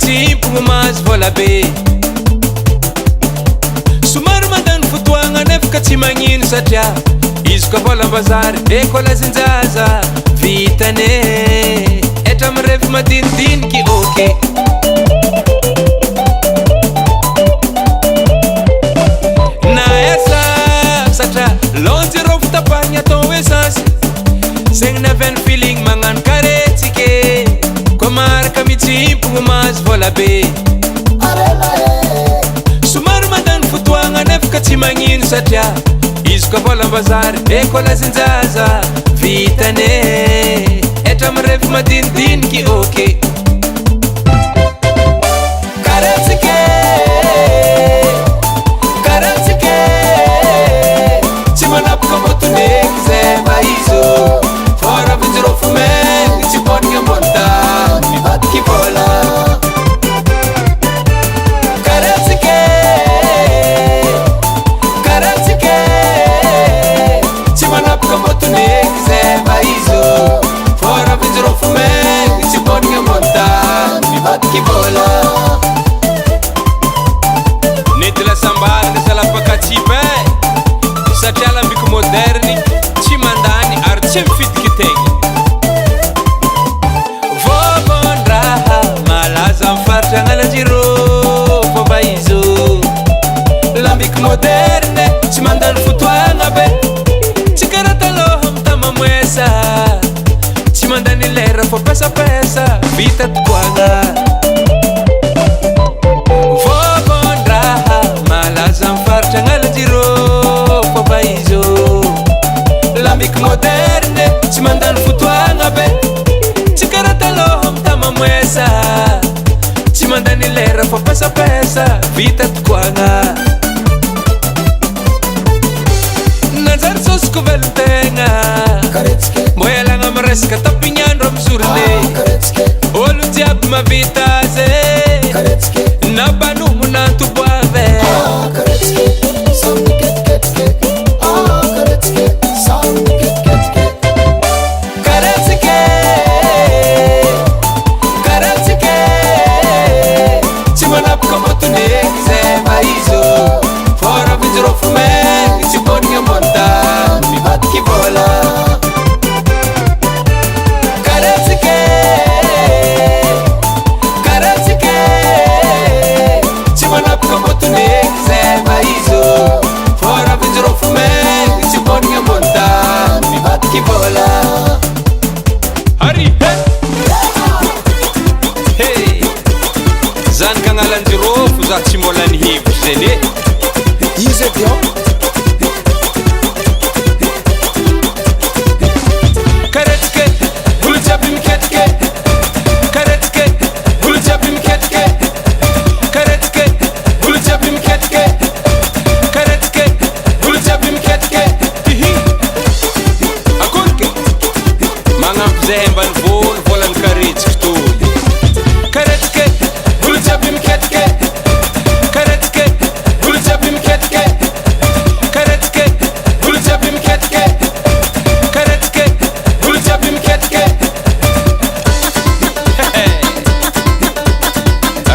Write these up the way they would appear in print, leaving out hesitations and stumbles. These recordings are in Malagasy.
mitsipogno mahazo vola be somary mandany fotoagna nefaka tsy magnino satria izy koa volam-bazary ekolazinjaza vitane etra mirefy madinidiniky oke na esa satria lonjy rô fitapahagny atao esansy zegny navany feeling magnano karetsike koa maraka mitsipogno mahazo vola be somary mandany fotoagna nefaka tsy magnino satria izy koa volam-bazary ekolazinjaza vitane etra mirefy madinidiniky oke karetsike karetsike tsy manapaka motoneky zay mba izo fora vinjiro fomeny tsy bonigny ambony tany mivadiky vola karetsike karetsike tsy manapaka motoneky zay mba izo fora vinjiro fomeny tsy bonigny ambony tany mivadiky vola nety lasambary ndasalapakatsipa satria lambiky moderny tsy mandany ary tsy mifidiky tegna vovondraha malaza mifaritra agnalanjiro fomba izo lambiky moderne tsy mandany fotoagna be tsy karaha taloha mitamamoesa tsy mandany lera fô pesapesa vita tokoagna vovondraha malaza mifaritra agnalanjiro fomba izo lambiky moderne tsy mandany fotoagna be tsy karaha taloha mitamamoesa tsy mandany lera fô pesapesa vita tokoagna nanjary sosiko velontegna mbô ialagna amy resaka tapignandro amy journé olo jiaby mavita ze nabanombo nantoboave karetsike karetsike tsy manapaka motoneky zay mba izo fora vinjiro fomeny tsy bonigny ambony tany mivadiky vola karetsike karetsike tsy manapaka motoneky zay mba izo fora vinjiro fomeny tsy bonigny ambony tany mivadiky vola ary hey zany kagnalanjirofo za tsy mbola nihevitry zany izy edy ao karetsike olo jiaby miketike karetsike olo jiaby miketike karetsike olo jiaby miketike karetsike olo jiaby miketike ihi akonike magnampy zay ambany volany karetsika toy karetsike olo jiaby miketike karetsike olo jiaby miketike karetsike olo jiaby miketike karetsike olo jiaby miketike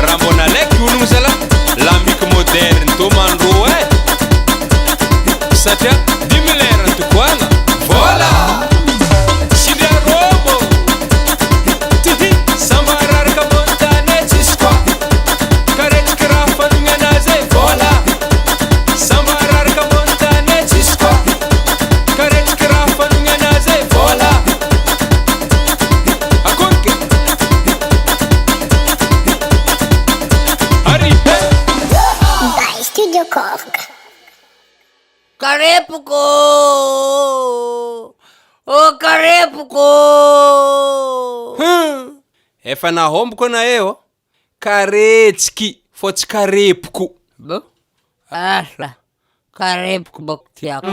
raha mbona alaiky ologno zala lambiky moderne to mandro satria 10 lera tokoagna vola sidra robo tihi sambararaka montane tsisko karetsika raha fanogny anazy vola sambararaka montane tsisko karetsika raha fanogny anazy vola akonike ary By Studio Kofka. Karepoko! Oh, karepoko! efa nahomboko anaeo karetsiky fô tsy karepoko Bo? Asa, karepoko bako tiako.